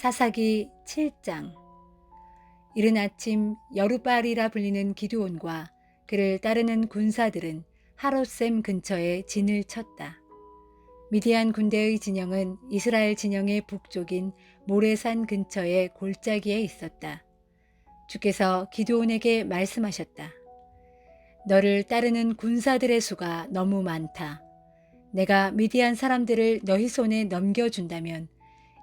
사사기 7장. 이른 아침 여룻바알이라 불리는 기드온과 그를 따르는 군사들은 하롯셈 근처에 진을 쳤다. 미디안 군대의 진영은 이스라엘 진영의 북쪽인 모레산 근처의 골짜기에 있었다. 주께서 기드온에게 말씀하셨다. 너를 따르는 군사들의 수가 너무 많다. 내가 미디안 사람들을 너희 손에 넘겨준다면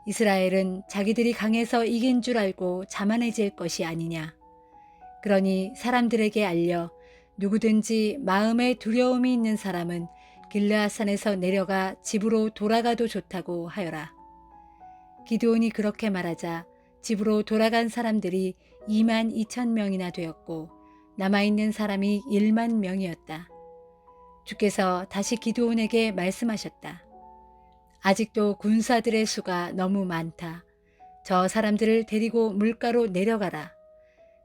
이스라엘은 자기들이 강해서 이긴 줄 알고 자만해질 것이 아니냐. 그러니 사람들에게 알려 누구든지 마음에 두려움이 있는 사람은 길르앗산에서 내려가 집으로 돌아가도 좋다고 하여라. 기드온이 그렇게 말하자 집으로 돌아간 사람들이 22,000명이나 되었고 남아있는 사람이 10,000명이었다. 주께서 다시 기드온에게 말씀하셨다. 아직도 군사들의 수가 너무 많다. 저 사람들을 데리고 물가로 내려가라.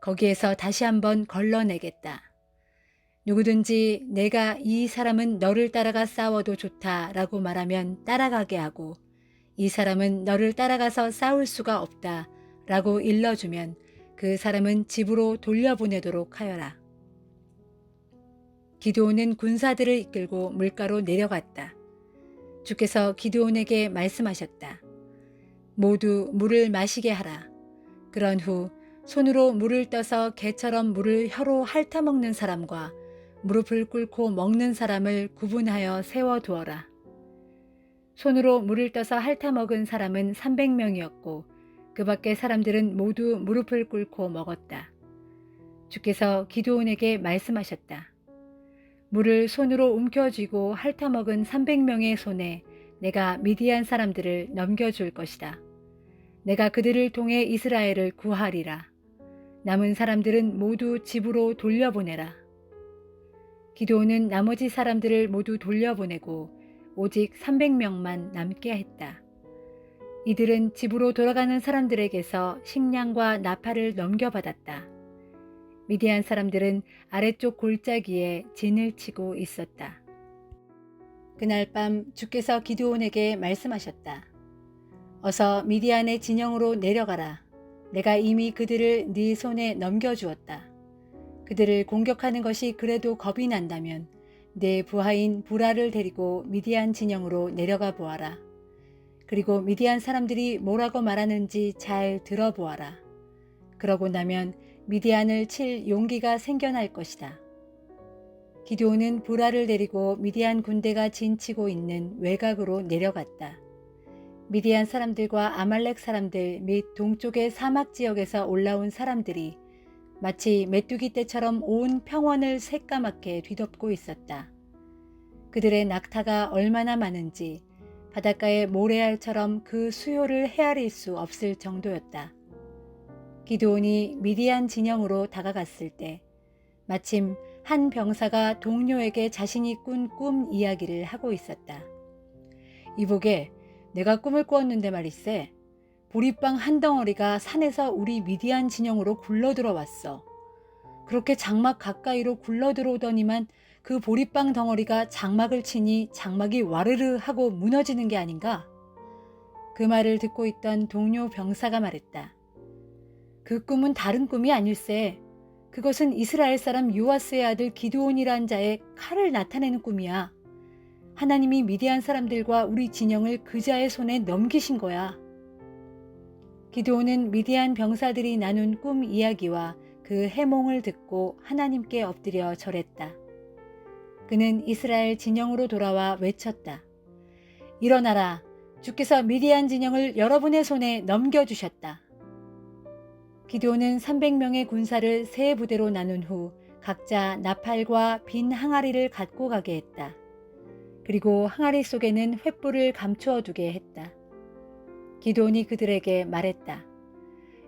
거기에서 다시 한번 걸러내겠다. 누구든지 내가 이 사람은 너를 따라가 싸워도 좋다라고 말하면 따라가게 하고 이 사람은 너를 따라가서 싸울 수가 없다라고 일러주면 그 사람은 집으로 돌려보내도록 하여라. 기드온은 군사들을 이끌고 물가로 내려갔다. 주께서 기드온에게 말씀하셨다. 모두 물을 마시게 하라. 그런 후 손으로 물을 떠서 개처럼 물을 혀로 핥아먹는 사람과 무릎을 꿇고 먹는 사람을 구분하여 세워두어라. 손으로 물을 떠서 핥아먹은 사람은 300명이었고 그 밖의 사람들은 모두 무릎을 꿇고 먹었다. 주께서 기드온에게 말씀하셨다. 물을 손으로 움켜쥐고 핥아먹은 300명의 손에 내가 미디안 사람들을 넘겨줄 것이다. 내가 그들을 통해 이스라엘을 구하리라. 남은 사람들은 모두 집으로 돌려보내라. 기드온은 나머지 사람들을 모두 돌려보내고 오직 300명만 남게 했다. 이들은 집으로 돌아가는 사람들에게서 식량과 나팔을 넘겨받았다. 미디안 사람들은 아래쪽 골짜기에 진을 치고 있었다. 그날 밤 주께서 기드온에게 말씀하셨다. 어서 미디안의 진영으로 내려가라. 내가 이미 그들을 네 손에 넘겨주었다. 그들을 공격하는 것이 그래도 겁이 난다면 내 부하인 부라를 데리고 미디안 진영으로 내려가 보아라. 그리고 미디안 사람들이 뭐라고 말하는지 잘 들어보아라. 그러고 나면 미디안을 칠 용기가 생겨날 것이다. 기드온은 부라를 데리고 미디안 군대가 진치고 있는 외곽으로 내려갔다. 미디안 사람들과 아말렉 사람들 및 동쪽의 사막 지역에서 올라온 사람들이 마치 메뚜기 떼처럼 온 평원을 새까맣게 뒤덮고 있었다. 그들의 낙타가 얼마나 많은지 바닷가의 모래알처럼 그 수요를 헤아릴 수 없을 정도였다. 기드온이 미디안 진영으로 다가갔을 때 마침 한 병사가 동료에게 자신이 꾼 꿈 이야기를 하고 있었다. 이보게, 내가 꿈을 꾸었는데 말일세. 보리빵 한 덩어리가 산에서 우리 미디안 진영으로 굴러들어왔어. 그렇게 장막 가까이로 굴러들어오더니만 그 보리빵 덩어리가 장막을 치니 장막이 와르르 하고 무너지는 게 아닌가? 그 말을 듣고 있던 동료 병사가 말했다. 그 꿈은 다른 꿈이 아닐세. 그것은 이스라엘 사람 요아스의 아들 기드온이란 자의 칼을 나타내는 꿈이야. 하나님이 미디안 사람들과 우리 진영을 그 자의 손에 넘기신 거야. 기드온은 미디안 병사들이 나눈 꿈 이야기와 그 해몽을 듣고 하나님께 엎드려 절했다. 그는 이스라엘 진영으로 돌아와 외쳤다. 일어나라. 주께서 미디안 진영을 여러분의 손에 넘겨주셨다. 기드온은 300명의 군사를 세 부대로 나눈 후 각자 나팔과 빈 항아리를 갖고 가게 했다. 그리고 항아리 속에는 횃불을 감추어 두게 했다. 기드온이 그들에게 말했다.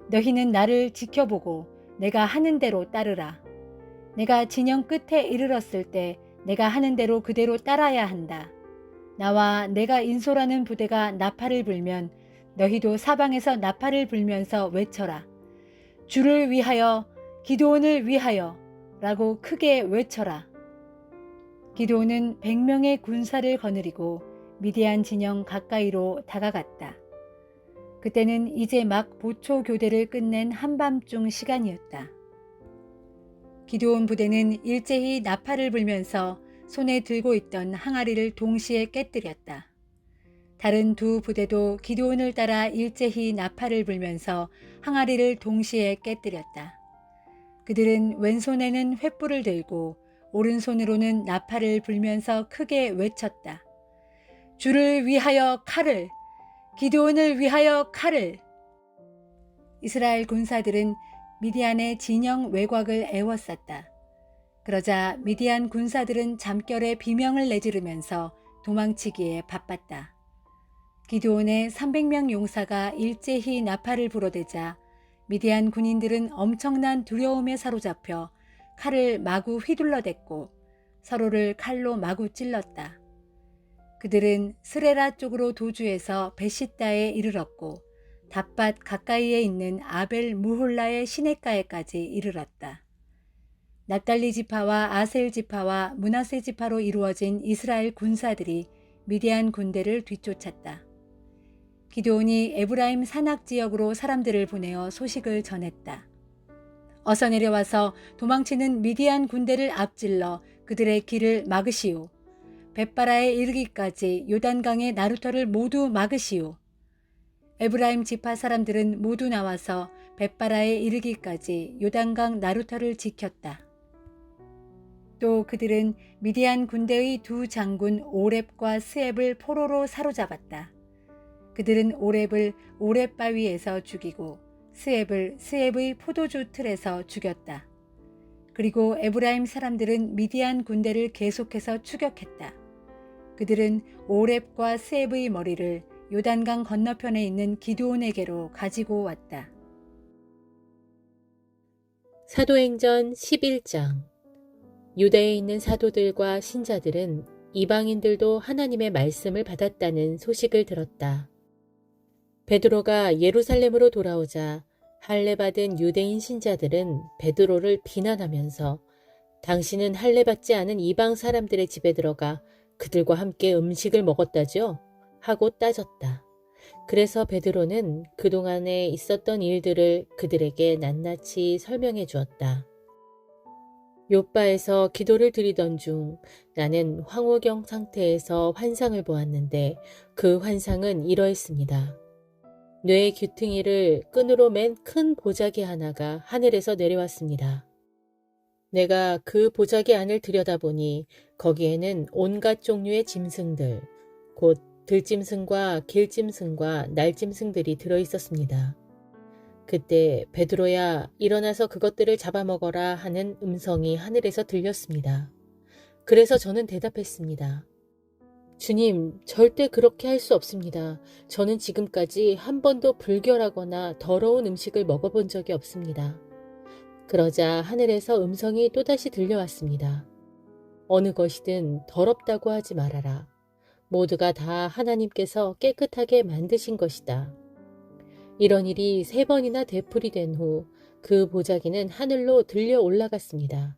너희는 나를 지켜보고 내가 하는 대로 따르라. 내가 진영 끝에 이르렀을 때 내가 하는 대로 그대로 따라야 한다. 나와 내가 인솔하는 부대가 나팔을 불면 너희도 사방에서 나팔을 불면서 외쳐라. 주를 위하여, 기드온을 위하여 라고 크게 외쳐라. 기드온은 100명의 군사를 거느리고 미디안 진영 가까이로 다가갔다. 그때는 이제 막 보초 교대를 끝낸 한밤중 시간이었다. 기드온 부대는 일제히 나팔을 불면서 손에 들고 있던 항아리를 동시에 깨뜨렸다. 다른 두 부대도 기드온을 따라 일제히 나팔을 불면서 항아리를 동시에 깨뜨렸다. 그들은 왼손에는 횃불을 들고 오른손으로는 나팔을 불면서 크게 외쳤다. 주를 위하여 칼을! 기드온을 위하여 칼을! 이스라엘 군사들은 미디안의 진영 외곽을 에워쌌다. 그러자 미디안 군사들은 잠결에 비명을 내지르면서 도망치기에 바빴다. 기드온의 300명 용사가 일제히 나팔을 불어대자 미디안 군인들은 엄청난 두려움에 사로잡혀 칼을 마구 휘둘러댔고 서로를 칼로 마구 찔렀다. 그들은 스레라 쪽으로 도주해서 베시다에 이르렀고 닷밭 가까이에 있는 아벨 무홀라의 시냇가에까지 이르렀다. 납달리 지파와 아셀 지파와 므낫세 지파로 이루어진 이스라엘 군사들이 미디안 군대를 뒤쫓았다. 기드온이 에브라임 산악 지역으로 사람들을 보내어 소식을 전했다. 어서 내려와서 도망치는 미디안 군대를 앞질러 그들의 길을 막으시오. 벳바라에 이르기까지 요단강의 나루터를 모두 막으시오. 에브라임 지파 사람들은 모두 나와서 벳바라에 이르기까지 요단강 나루터를 지켰다. 또 그들은 미디안 군대의 두 장군 오렙과 스앱을 포로로 사로잡았다. 그들은 오렙을 오렙 바위에서 죽이고 스앱을 스앱의 포도주 틀에서 죽였다. 그리고 에브라임 사람들은 미디안 군대를 계속해서 추격했다. 그들은 오렙과 스앱의 머리를 요단강 건너편에 있는 기드온에게로 가지고 왔다. 사도행전 11장. 유대에 있는 사도들과 신자들은 이방인들도 하나님의 말씀을 받았다는 소식을 들었다. 베드로가 예루살렘으로 돌아오자 할례 받은 유대인 신자들은 베드로를 비난하면서 당신은 할례 받지 않은 이방 사람들의 집에 들어가 그들과 함께 음식을 먹었다죠? 하고 따졌다. 그래서 베드로는 그동안에 있었던 일들을 그들에게 낱낱이 설명해 주었다. 욥바에서 기도를 드리던 중 나는 황홀경 상태에서 환상을 보았는데 그 환상은 이러했습니다. 뇌의 귀퉁이를 끈으로 맨 큰 보자기 하나가 하늘에서 내려왔습니다. 내가 그 보자기 안을 들여다보니 거기에는 온갖 종류의 짐승들, 곧 들짐승과 길짐승과 날짐승들이 들어있었습니다. 그때 베드로야 일어나서 그것들을 잡아먹어라 하는 음성이 하늘에서 들렸습니다. 그래서 저는 대답했습니다. 주님, 절대 그렇게 할 수 없습니다. 저는 지금까지 한 번도 불결하거나 더러운 음식을 먹어본 적이 없습니다. 그러자 하늘에서 음성이 또다시 들려왔습니다. 어느 것이든 더럽다고 하지 말아라. 모두가 다 하나님께서 깨끗하게 만드신 것이다. 이런 일이 3번이나 되풀이 된 후 그 보자기는 하늘로 들려 올라갔습니다.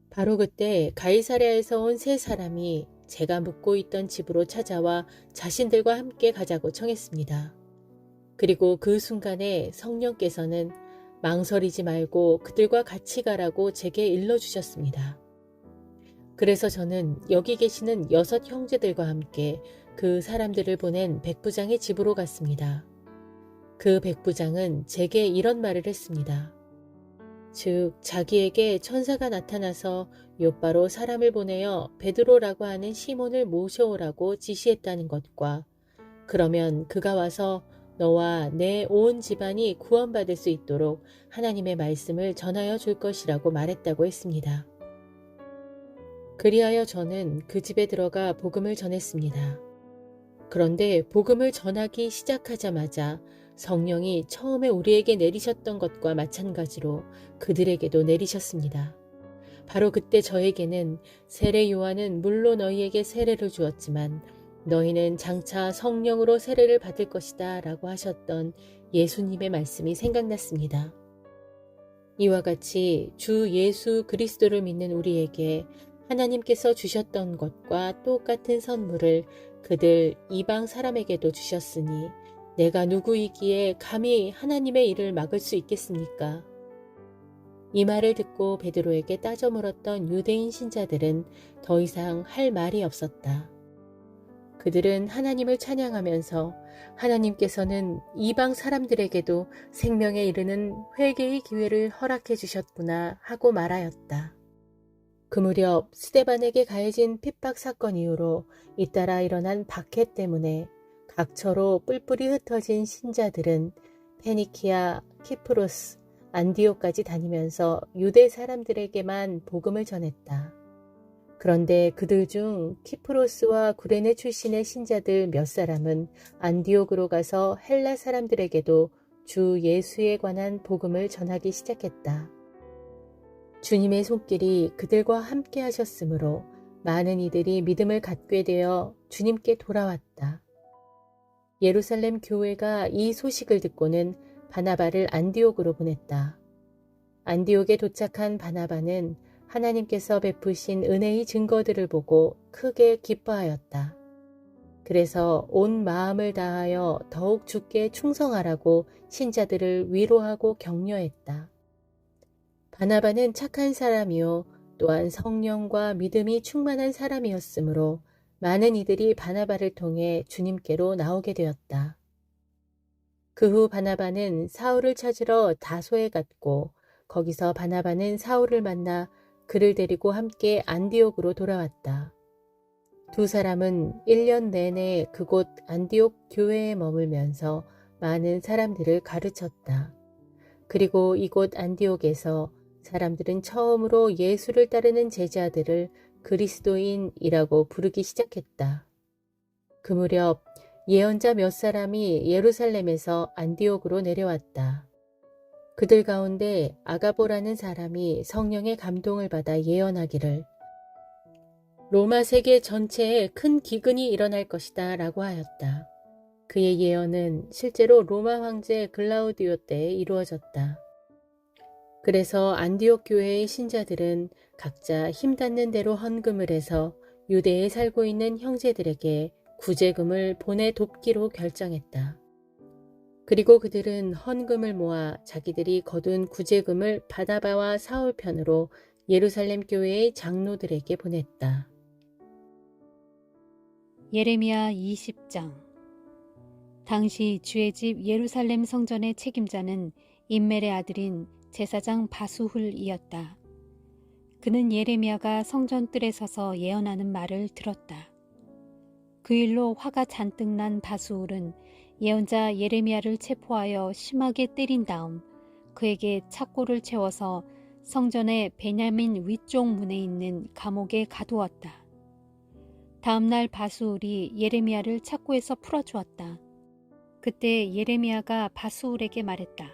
바로 그때 가이사랴에서 온 3사람이 제가 묵고 있던 집으로 찾아와 자신들과 함께 가자고 청했습니다. 그리고 그 순간에 성령께서는 망설이지 말고 그들과 같이 가라고 제게 일러주셨습니다. 그래서 저는 여기 계시는 6 형제들과 함께 그 사람들을 보낸 백부장의 집으로 갔습니다. 그 백부장은 제게 이런 말을 했습니다. 즉 자기에게 천사가 나타나서 욥바로 사람을 보내어 베드로라고 하는 시몬을 모셔오라고 지시했다는 것과 그러면 그가 와서 너와 내 온 집안이 구원받을 수 있도록 하나님의 말씀을 전하여 줄 것이라고 말했다고 했습니다. 그리하여 저는 그 집에 들어가 복음을 전했습니다. 그런데 복음을 전하기 시작하자마자 성령이 처음에 우리에게 내리셨던 것과 마찬가지로 그들에게도 내리셨습니다. 바로 그때 저에게는 세례 요한은 물로 너희에게 세례를 주었지만 너희는 장차 성령으로 세례를 받을 것이다 라고 하셨던 예수님의 말씀이 생각났습니다. 이와 같이 주 예수 그리스도를 믿는 우리에게 하나님께서 주셨던 것과 똑같은 선물을 그들 이방 사람에게도 주셨으니 내가 누구이기에 감히 하나님의 일을 막을 수 있겠습니까? 이 말을 듣고 베드로에게 따져 물었던 유대인 신자들은 더 이상 할 말이 없었다. 그들은 하나님을 찬양하면서 하나님께서는 이방 사람들에게도 생명에 이르는 회개의 기회를 허락해 주셨구나 하고 말하였다. 그 무렵 스데반에게 가해진 핍박 사건 이후로 잇따라 일어난 박해 때문에 각처로 뿔뿔이 흩어진 신자들은 페니키아, 키프로스, 안디옥까지 다니면서 유대 사람들에게만 복음을 전했다. 그런데 그들 중 키프로스와 구레네 출신의 신자들 몇 사람은 안디옥으로 가서 헬라 사람들에게도 주 예수에 관한 복음을 전하기 시작했다. 주님의 손길이 그들과 함께 하셨으므로 많은 이들이 믿음을 갖게 되어 주님께 돌아왔다. 예루살렘 교회가 이 소식을 듣고는 바나바를 안디옥으로 보냈다. 안디옥에 도착한 바나바는 하나님께서 베푸신 은혜의 증거들을 보고 크게 기뻐하였다. 그래서 온 마음을 다하여 더욱 주께 충성하라고 신자들을 위로하고 격려했다. 바나바는 착한 사람이요 또한 성령과 믿음이 충만한 사람이었으므로 많은 이들이 바나바를 통해 주님께로 나오게 되었다. 그 후 바나바는 사울을 찾으러 다소에 갔고 거기서 바나바는 사울을 만나 그를 데리고 함께 안디옥으로 돌아왔다. 두 사람은 1년 내내 그곳 안디옥 교회에 머물면서 많은 사람들을 가르쳤다. 그리고 이곳 안디옥에서 사람들은 처음으로 예수를 따르는 제자들을 그리스도인이라고 부르기 시작했다. 그 무렵 예언자 몇 사람이 예루살렘에서 안디옥으로 내려왔다. 그들 가운데 아가보라는 사람이 성령의 감동을 받아 예언하기를 로마 세계 전체에 큰 기근이 일어날 것이다 라고 하였다. 그의 예언은 실제로 로마 황제 글라우디오 때에 이루어졌다. 그래서 안디옥 교회의 신자들은 각자 힘닿는 대로 헌금을 해서 유대에 살고 있는 형제들에게 구제금을 보내 돕기로 결정했다. 그리고 그들은 헌금을 모아 자기들이 거둔 구제금을 바나바와 사울 편으로 예루살렘 교회의 장로들에게 보냈다. 예레미야 20장. 당시 주의 집 예루살렘 성전의 책임자는 임멜의 아들인 제사장 바수훌이었다. 그는 예레미야가 성전 뜰에 서서 예언하는 말을 들었다. 그 일로 화가 잔뜩 난 바수훌은 예언자 예레미야를 체포하여 심하게 때린 다음 그에게 착고를 채워서 성전의 베냐민 위쪽 문에 있는 감옥에 가두었다. 다음날 바수훌이 예레미야를 착고에서 풀어주었다. 그때 예레미야가 바수훌에게 말했다.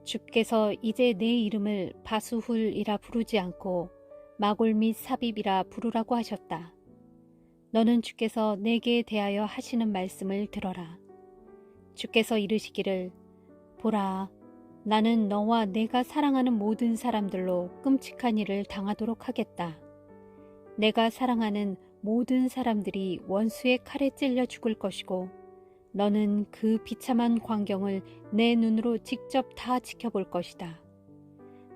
주께서 이제 내 이름을 바수훌이라 부르지 않고 마골 및 삽입이라 부르라고 하셨다. 너는 주께서 내게 대하여 하시는 말씀을 들어라. 주께서 이르시기를 보라, 나는 너와 내가 사랑하는 모든 사람들로 끔찍한 일을 당하도록 하겠다. 내가 사랑하는 모든 사람들이 원수의 칼에 찔려 죽을 것이고 너는 그 비참한 광경을 내 눈으로 직접 다 지켜볼 것이다.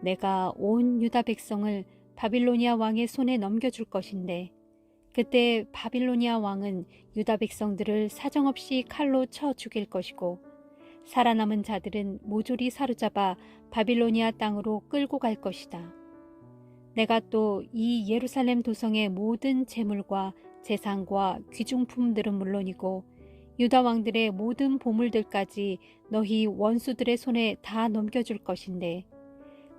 내가 온 유다 백성을 바빌로니아 왕의 손에 넘겨줄 것인데 그때 바빌로니아 왕은 유다 백성들을 사정없이 칼로 쳐 죽일 것이고 살아남은 자들은 모조리 사로잡아 바빌로니아 땅으로 끌고 갈 것이다. 내가 또 이 예루살렘 도성의 모든 재물과 재산과 귀중품들은 물론이고 유다 왕들의 모든 보물들까지 너희 원수들의 손에 다 넘겨줄 것인데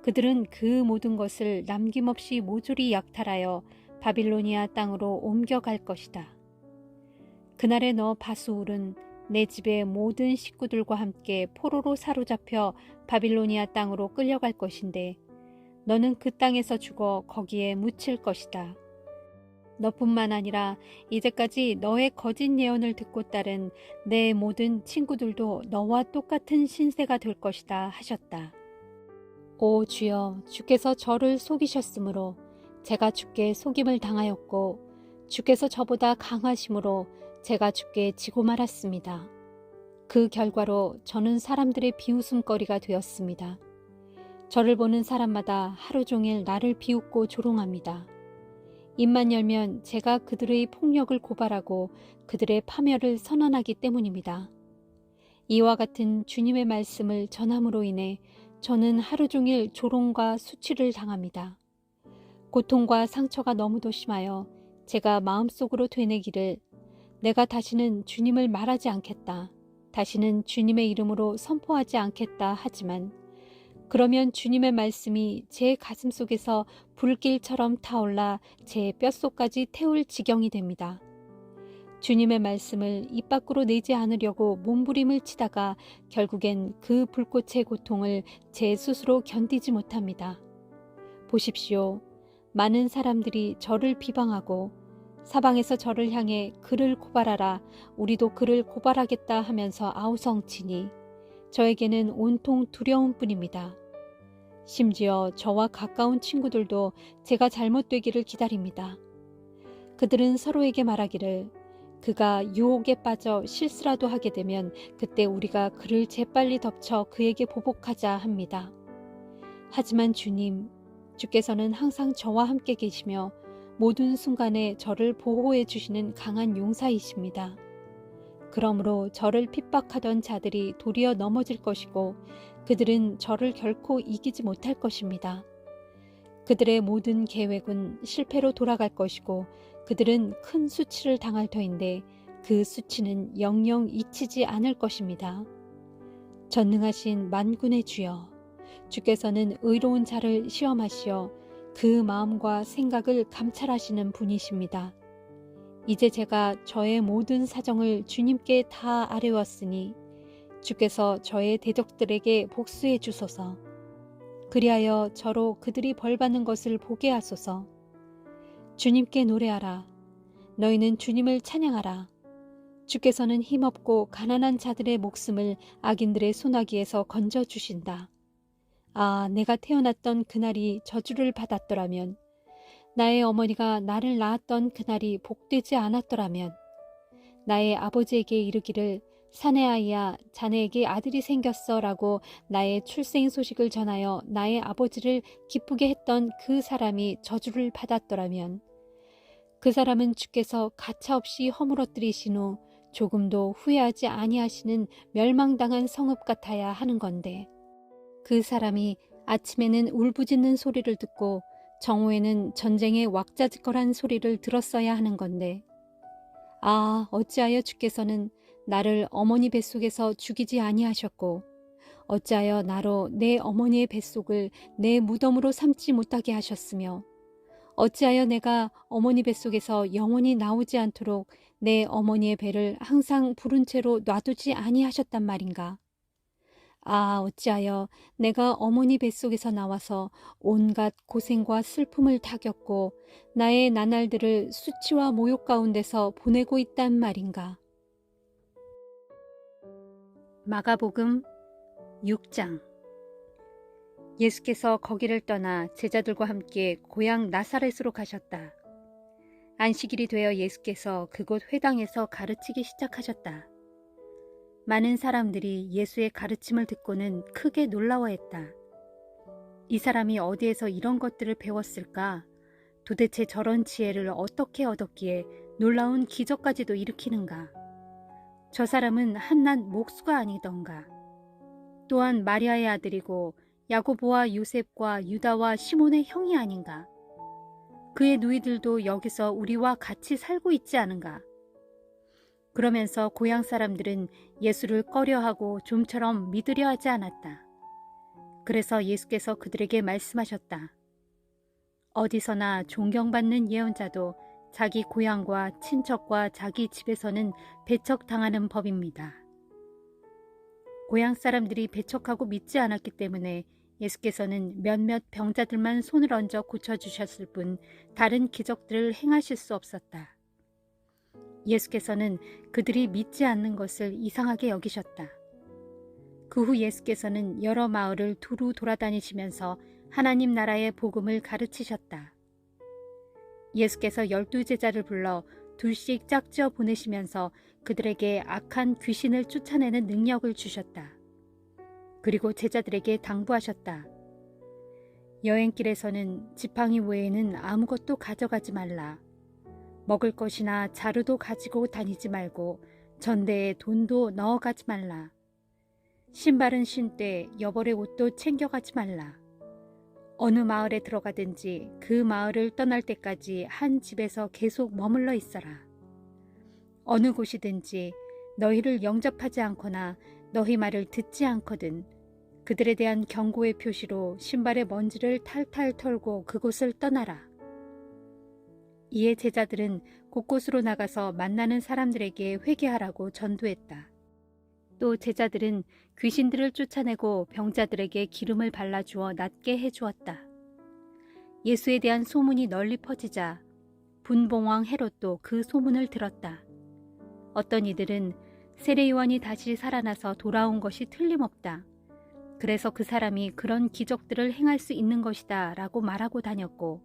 그들은 그 모든 것을 남김없이 모조리 약탈하여 바빌로니아 땅으로 옮겨갈 것이다. 그날에 너 바수훌은 내 집의 모든 식구들과 함께 포로로 사로잡혀 바빌로니아 땅으로 끌려갈 것인데 너는 그 땅에서 죽어 거기에 묻힐 것이다. 너뿐만 아니라 이제까지 너의 거짓 예언을 듣고 따른 내 모든 친구들도 너와 똑같은 신세가 될 것이다 하셨다. 오 주여, 주께서 저를 속이셨으므로 제가 주께 속임을 당하였고 주께서 저보다 강하심으로 제가 주께 지고 말았습니다. 그 결과로 저는 사람들의 비웃음거리가 되었습니다. 저를 보는 사람마다 하루 종일 나를 비웃고 조롱합니다. 입만 열면 제가 그들의 폭력을 고발하고 그들의 파멸을 선언하기 때문입니다. 이와 같은 주님의 말씀을 전함으로 인해 저는 하루 종일 조롱과 수치를 당합니다. 고통과 상처가 너무도 심하여 제가 마음속으로 되뇌기를 내가 다시는 주님을 말하지 않겠다. 다시는 주님의 이름으로 선포하지 않겠다 하지만 그러면 주님의 말씀이 제 가슴 속에서 불길처럼 타올라 제 뼛속까지 태울 지경이 됩니다. 주님의 말씀을 입 밖으로 내지 않으려고 몸부림을 치다가 결국엔 그 불꽃의 고통을 제 스스로 견디지 못합니다. 보십시오. 많은 사람들이 저를 비방하고 사방에서 저를 향해 그를 고발하라, 우리도 그를 고발하겠다 하면서 아우성치니 저에게는 온통 두려움뿐입니다. 심지어 저와 가까운 친구들도 제가 잘못되기를 기다립니다. 그들은 서로에게 말하기를 그가 유혹에 빠져 실수라도 하게 되면 그때 우리가 그를 재빨리 덮쳐 그에게 보복하자 합니다. 하지만 주께서는 항상 저와 함께 계시며 모든 순간에 저를 보호해 주시는 강한 용사이십니다. 그러므로 저를 핍박하던 자들이 도리어 넘어질 것이고 그들은 저를 결코 이기지 못할 것입니다. 그들의 모든 계획은 실패로 돌아갈 것이고 그들은 큰 수치를 당할 터인데 그 수치는 영영 잊히지 않을 것입니다. 전능하신 만군의 주여, 주께서는 의로운 자를 시험하시어 그 마음과 생각을 감찰하시는 분이십니다. 이제 제가 저의 모든 사정을 주님께 다 아뢰었으니 주께서 저의 대적들에게 복수해 주소서. 그리하여 저로 그들이 벌받는 것을 보게 하소서. 주님께 노래하라. 너희는 주님을 찬양하라. 주께서는 힘없고 가난한 자들의 목숨을 악인들의 소나기에서 건져주신다. 아, 내가 태어났던 그날이 저주를 받았더라면, 나의 어머니가 나를 낳았던 그날이 복되지 않았더라면, 나의 아버지에게 이르기를 사내 아이야 자네에게 아들이 생겼어 라고 나의 출생 소식을 전하여 나의 아버지를 기쁘게 했던 그 사람이 저주를 받았더라면, 그 사람은 주께서 가차없이 허물어뜨리신 후 조금도 후회하지 아니하시는 멸망당한 성읍 같아야 하는 건데, 그 사람이 아침에는 울부짖는 소리를 듣고 정오에는 전쟁의 왁자지껄한 소리를 들었어야 하는 건데, 아, 어찌하여 주께서는 나를 어머니 뱃속에서 죽이지 아니하셨고 어찌하여 나로 내 어머니의 뱃속을 내 무덤으로 삼지 못하게 하셨으며 어찌하여 내가 어머니 뱃속에서 영원히 나오지 않도록 내 어머니의 배를 항상 부른 채로 놔두지 아니하셨단 말인가. 아, 어찌하여 내가 어머니 뱃속에서 나와서 온갖 고생과 슬픔을 다 겪고 나의 나날들을 수치와 모욕 가운데서 보내고 있단 말인가. 마가복음 6장. 예수께서 거기를 떠나 제자들과 함께 고향 나사렛으로 가셨다. 안식일이 되어 예수께서 그곳 회당에서 가르치기 시작하셨다. 많은 사람들이 예수의 가르침을 듣고는 크게 놀라워했다. 이 사람이 어디에서 이런 것들을 배웠을까? 도대체 저런 지혜를 어떻게 얻었기에 놀라운 기적까지도 일으키는가? 저 사람은 한낱 목수가 아니던가? 또한 마리아의 아들이고 야고보와 요셉과 유다와 시몬의 형이 아닌가? 그의 누이들도 여기서 우리와 같이 살고 있지 않은가? 그러면서 고향 사람들은 예수를 꺼려하고 좀처럼 믿으려 하지 않았다. 그래서 예수께서 그들에게 말씀하셨다. 어디서나 존경받는 예언자도 자기 고향과 친척과 자기 집에서는 배척당하는 법입니다. 고향 사람들이 배척하고 믿지 않았기 때문에 예수께서는 몇몇 병자들만 손을 얹어 고쳐주셨을 뿐 다른 기적들을 행하실 수 없었다. 예수께서는 그들이 믿지 않는 것을 이상하게 여기셨다. 그 후 예수께서는 여러 마을을 두루 돌아다니시면서 하나님 나라의 복음을 가르치셨다. 예수께서 12 제자를 불러 둘씩 짝지어 보내시면서 그들에게 악한 귀신을 쫓아내는 능력을 주셨다. 그리고 제자들에게 당부하셨다. 여행길에서는 지팡이 외에는 아무것도 가져가지 말라. 먹을 것이나 자루도 가지고 다니지 말고 전대에 돈도 넣어가지 말라. 신발은 신되 여벌의 옷도 챙겨가지 말라. 어느 마을에 들어가든지 그 마을을 떠날 때까지 한 집에서 계속 머물러 있어라. 어느 곳이든지 너희를 영접하지 않거나 너희 말을 듣지 않거든 그들에 대한 경고의 표시로 신발의 먼지를 탈탈 털고 그곳을 떠나라. 이에 제자들은 곳곳으로 나가서 만나는 사람들에게 회개하라고 전도했다. 또 제자들은 귀신들을 쫓아내고 병자들에게 기름을 발라주어 낫게 해주었다. 예수에 대한 소문이 널리 퍼지자 분봉왕 헤롯도 그 소문을 들었다. 어떤 이들은 세례 요한이 다시 살아나서 돌아온 것이 틀림없다. 그래서 그 사람이 그런 기적들을 행할 수 있는 것이다 라고 말하고 다녔고,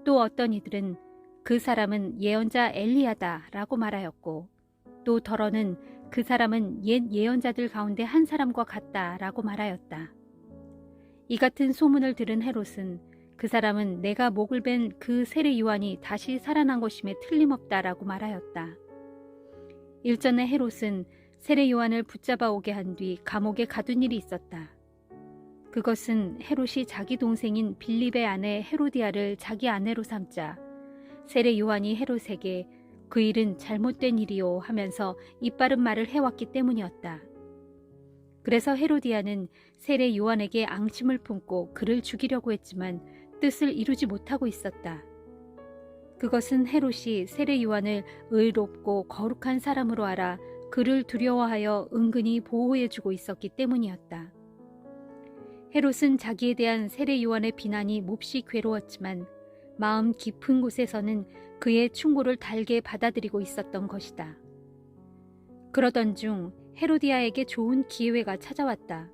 또 어떤 이들은 그 사람은 예언자 엘리야다 라고 말하였고, 또 더러는 그 사람은 옛 예언자들 가운데 한 사람과 같다 라고 말하였다. 이 같은 소문을 들은 헤롯은 그 사람은 내가 목을 벤 그 세례 요한이 다시 살아난 것임에 틀림없다 라고 말하였다. 일전에 헤롯은 세례 요한을 붙잡아 오게 한 뒤 감옥에 가둔 일이 있었다. 그것은 헤롯이 자기 동생인 빌립의 아내 헤로디아를 자기 아내로 삼자 세례 요한이 헤롯에게 그 일은 잘못된 일이요 하면서 이빠른 말을 해왔기 때문이었다. 그래서 헤로디아는 세례 요한에게 앙심을 품고 그를 죽이려고 했지만 뜻을 이루지 못하고 있었다. 그것은 헤롯이 세례 요한을 의롭고 거룩한 사람으로 알아 그를 두려워하여 은근히 보호해주고 있었기 때문이었다. 헤롯은 자기에 대한 세례 요한의 비난이 몹시 괴로웠지만 마음 깊은 곳에서는 그의 충고를 달게 받아들이고 있었던 것이다. 그러던 중 헤로디아에게 좋은 기회가 찾아왔다.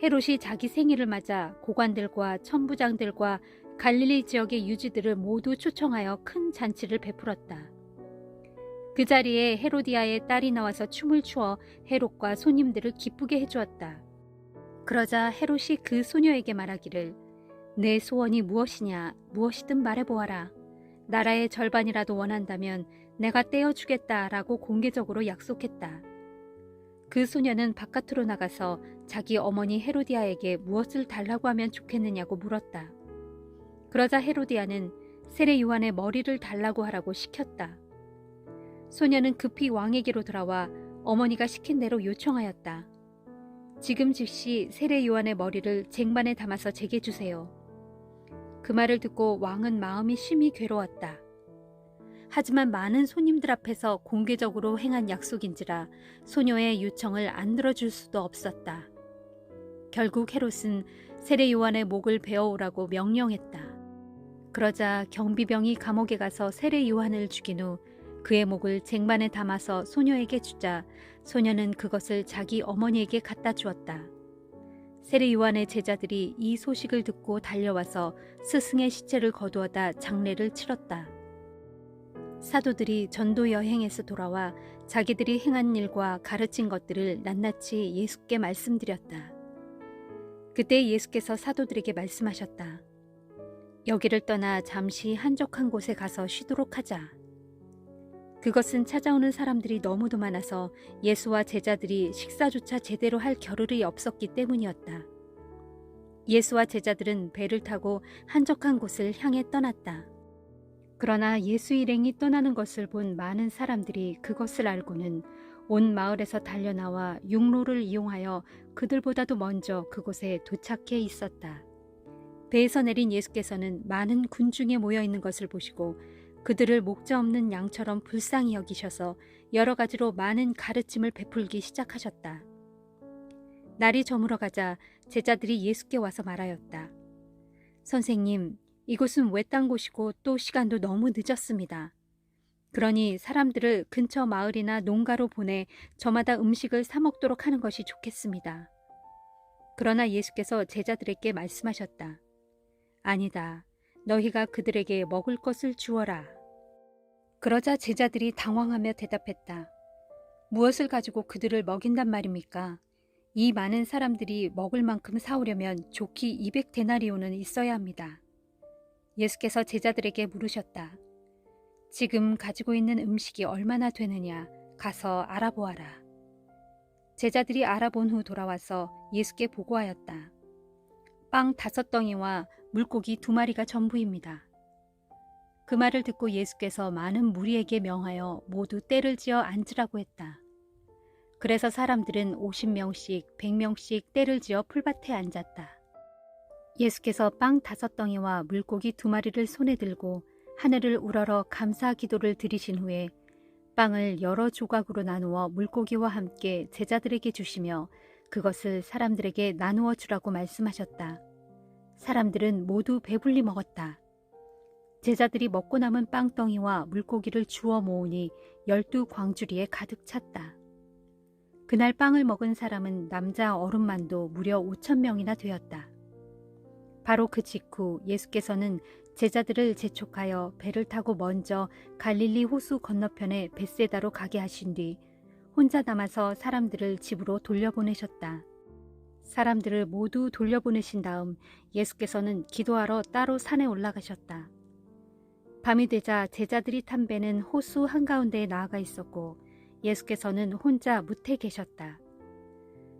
헤롯이 자기 생일을 맞아 고관들과 천부장들과 갈릴리 지역의 유지들을 모두 초청하여 큰 잔치를 베풀었다. 그 자리에 헤로디아의 딸이 나와서 춤을 추어 헤롯과 손님들을 기쁘게 해주었다. 그러자 헤롯이 그 소녀에게 말하기를 내 소원이 무엇이냐 무엇이든 말해보아라. 나라의 절반이라도 원한다면 내가 떼어주겠다라고 공개적으로 약속했다. 그 소녀는 바깥으로 나가서 자기 어머니 헤로디아에게 무엇을 달라고 하면 좋겠느냐고 물었다. 그러자 헤로디아는 세례 요한의 머리를 달라고 하라고 시켰다. 소녀는 급히 왕에게로 돌아와 어머니가 시킨 대로 요청하였다. 지금 즉시 세례 요한의 머리를 쟁반에 담아서 제게 주세요. 그 말을 듣고 왕은 마음이 심히 괴로웠다. 하지만 많은 손님들 앞에서 공개적으로 행한 약속인지라 소녀의 요청을 안 들어줄 수도 없었다. 결국 헤롯은 세례 요한의 목을 베어오라고 명령했다. 그러자 경비병이 감옥에 가서 세례 요한을 죽인 후 그의 목을 쟁반에 담아서 소녀에게 주자 소녀는 그것을 자기 어머니에게 갖다 주었다. 세례 요한의 제자들이 이 소식을 듣고 달려와서 스승의 시체를 거두어다 장례를 치렀다. 사도들이 전도 여행에서 돌아와 자기들이 행한 일과 가르친 것들을 낱낱이 예수께 말씀드렸다. 그때 예수께서 사도들에게 말씀하셨다. 여기를 떠나 잠시 한적한 곳에 가서 쉬도록 하자. 그것은 찾아오는 사람들이 너무도 많아서 예수와 제자들이 식사조차 제대로 할 겨를이 없었기 때문이었다. 예수와 제자들은 배를 타고 한적한 곳을 향해 떠났다. 그러나 예수 일행이 떠나는 것을 본 많은 사람들이 그것을 알고는 온 마을에서 달려나와 육로를 이용하여 그들보다도 먼저 그곳에 도착해 있었다. 배에서 내린 예수께서는 많은 군중에 모여 있는 것을 보시고 그들을 목자 없는 양처럼 불쌍히 여기셔서 여러 가지로 많은 가르침을 베풀기 시작하셨다. 날이 저물어 가자 제자들이 예수께 와서 말하였다. 선생님, 이곳은 외딴 곳이고 또 시간도 너무 늦었습니다. 그러니 사람들을 근처 마을이나 농가로 보내 저마다 음식을 사 먹도록 하는 것이 좋겠습니다. 그러나 예수께서 제자들에게 말씀하셨다. 아니다. 너희가 그들에게 먹을 것을 주어라. 그러자 제자들이 당황하며 대답했다. 무엇을 가지고 그들을 먹인단 말입니까? 이 많은 사람들이 먹을 만큼 사오려면 좋기 200데나리온은 있어야 합니다. 예수께서 제자들에게 물으셨다. 지금 가지고 있는 음식이 얼마나 되느냐? 가서 알아보아라. 제자들이 알아본 후 돌아와서 예수께 보고하였다. 빵 5덩이와 물고기 2마리가 전부입니다. 그 말을 듣고 예수께서 많은 무리에게 명하여 모두 떼를 지어 앉으라고 했다. 그래서 사람들은 50명씩 100명씩 떼를 지어 풀밭에 앉았다. 예수께서 빵 5덩이와 물고기 2마리를 손에 들고 하늘을 우러러 감사 기도를 드리신 후에 빵을 여러 조각으로 나누어 물고기와 함께 제자들에게 주시며 그것을 사람들에게 나누어 주라고 말씀하셨다. 사람들은 모두 배불리 먹었다. 제자들이 먹고 남은 빵덩이와 물고기를 주워 모으니 12광주리에 가득 찼다. 그날 빵을 먹은 사람은 남자 어른만도 무려 5,000명이나 되었다. 바로 그 직후 예수께서는 제자들을 재촉하여 배를 타고 먼저 갈릴리 호수 건너편에 벳세다로 가게 하신 뒤 혼자 남아서 사람들을 집으로 돌려보내셨다. 사람들을 모두 돌려보내신 다음 예수께서는 기도하러 따로 산에 올라가셨다. 밤이 되자 제자들이 탄 배는 호수 한가운데에 나아가 있었고 예수께서는 혼자 뭇에 계셨다.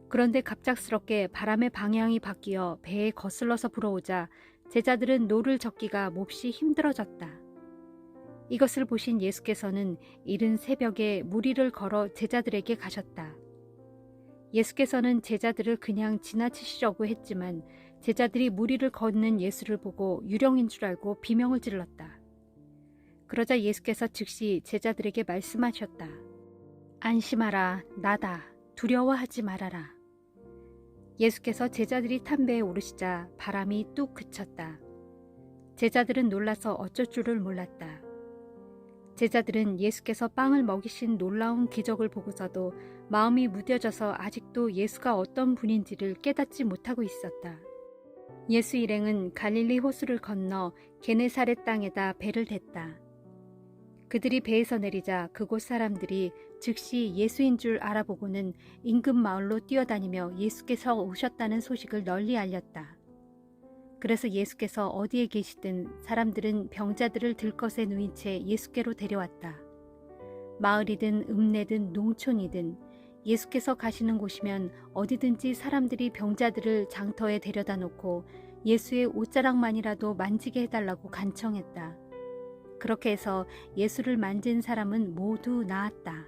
그런데 갑작스럽게 바람의 방향이 바뀌어 배에 거슬러서 불어오자 제자들은 노를 젓기가 몹시 힘들어졌다. 이것을 보신 예수께서는 이른 새벽에 무리를 걸어 제자들에게 가셨다. 예수께서는 제자들을 그냥 지나치시려고 했지만 제자들이 무리를 걷는 예수를 보고 유령인 줄 알고 비명을 질렀다. 그러자 예수께서 즉시 제자들에게 말씀하셨다. 안심하라, 나다. 두려워하지 말아라. 예수께서 제자들이 탄 배에 오르시자 바람이 뚝 그쳤다. 제자들은 놀라서 어쩔 줄을 몰랐다. 제자들은 예수께서 빵을 먹이신 놀라운 기적을 보고서도 마음이 무뎌져서 아직도 예수가 어떤 분인지를 깨닫지 못하고 있었다. 예수 일행은 갈릴리 호수를 건너 게네사렛 땅에다 배를 댔다. 그들이 배에서 내리자 그곳 사람들이 즉시 예수인 줄 알아보고는 인근 마을로 뛰어다니며 예수께서 오셨다는 소식을 널리 알렸다. 그래서 예수께서 어디에 계시든 사람들은 병자들을 들것에 누인 채 예수께로 데려왔다. 마을이든 읍내든 농촌이든 예수께서 가시는 곳이면 어디든지 사람들이 병자들을 장터에 데려다 놓고 예수의 옷자락만이라도 만지게 해달라고 간청했다. 그렇게 해서 예수를 만진 사람은 모두 나았다.